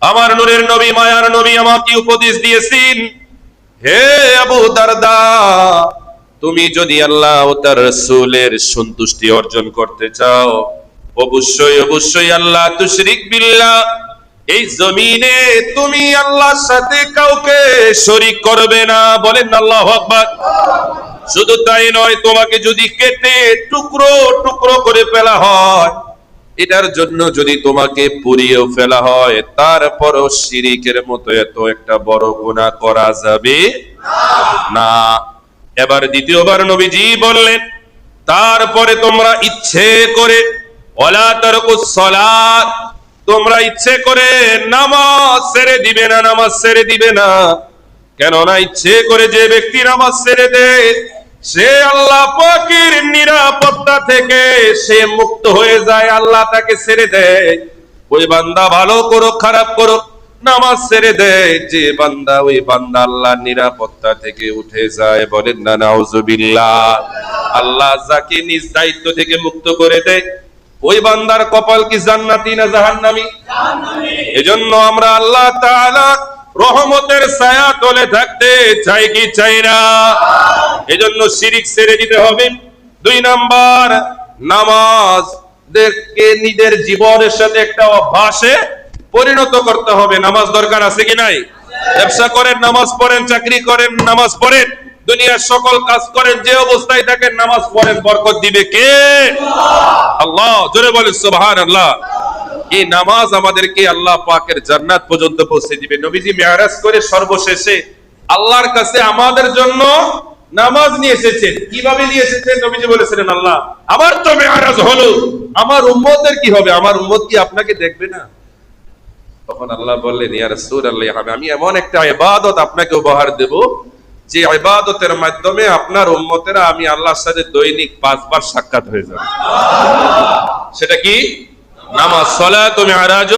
আমার নূরের নবী মায়ার নবী আমাকে উপদেশ দিয়েছেন, হে আবু দারদা, তুমি যদি আল্লাহ ও তার রাসূলের সন্তুষ্টি অর্জন করতে চাও, অবশ্যই অবশ্যই আল্লাহ তুশরিক বিল্লাহ, এই জমিনে তুমি আল্লাহর সাথে কাউকে শরীক করবে না। বলেন আল্লাহু আকবার। শুধু তাই নয়, তোমাকে যদি কেটে টুকরো টুকরো করে ফেলা হয়, এটার জন্য যদি তোমাকে পুড়িয়েও ফেলা হয়, তারপরও শিরিকের মতো এত একটা বড় গুনাহ করা যাবে না। এবার দ্বিতীয়বার নবীজি বললেন, তারপরে তোমরা ইচ্ছে করে ওয়ালা তারকুস সালাত, তোমরা ইচ্ছে করে নামাজ ছেড়ে দিবে না, নামাজ ছেড়ে দিবে না। কেননা ইচ্ছে করে যে ব্যক্তি নামাজ ছেড়ে দেয়, সে আল্লাহ পাকের নিরাপত্তা থেকে সে মুক্ত হয়ে যায়, আল্লাহ তাকে ছেড়ে দেয়। ওই বান্দা ভালো করো খারাপ করো, নামাজ ছেড়ে দেয় যে বান্দা, ওই বান্দা আল্লাহর নিরাপত্তা থেকে উঠে যায়। বলেন না নাউজুবিল্লাহ। আল্লাহ যাকে নিজ দায়িত্ব থেকে মুক্ত করে দেয়, ওই বান্দার কপাল কি জান্নাতি না জাহান্নামী? জাহান্নামী। এজন্য আমরা আল্লাহ তাআলা রহমতের ছায়া তলে থাকতে চাই কি চাই না? এজন্য শিরিক ছেড়ে দিতে হবে। 2 নাম্বার, নামাজ দেখে নিজের জীবনের সাথে একটা অভ্যাসে পরিণত করতে হবে। নামাজ দরকার আছে কি নাই? ব্যবসা করেন নামাজ পড়েন, চাকরি করেন নামাজ পড়েন, দুনিয়ার সকল কাজ করেন, যে অবস্থায় থাকেন নামাজ পড়েন, বরকত দিবে কে? আল্লাহ। জোরে বলেন সুবহানাল্লাহ। এই নামাজ আমাদেরকে আল্লাহ পাকের জান্নাত পর্যন্ত পৌঁছে দিবে। নবীজি মেরাজ করে সর্বশেষে আল্লাহর কাছে আমাদের জন্য নামাজ নিয়ে এসেছেন। কিভাবে নিয়ে এসেছেন? নবীজি বলেছিলেন, আল্লাহ আমার তো মেরাজ হলো, আমার উম্মতের কি হবে? আমার উম্মত কি আপনাকে দেখবে না? তখন আল্লাহ বললেন, ইয়া রাসূলুল্লাহ, আমি এমন একটা ইবাদত আপনাকে উপহার দেব, যে ইবাদতের মাধ্যমে আপনার উম্মতেরা আমি আল্লাহর সাথে দৈনিক 5 বার সাক্ষাৎ হয়ে যাবে। সেটা কি? নামাজ। সালাতু মিরাজ।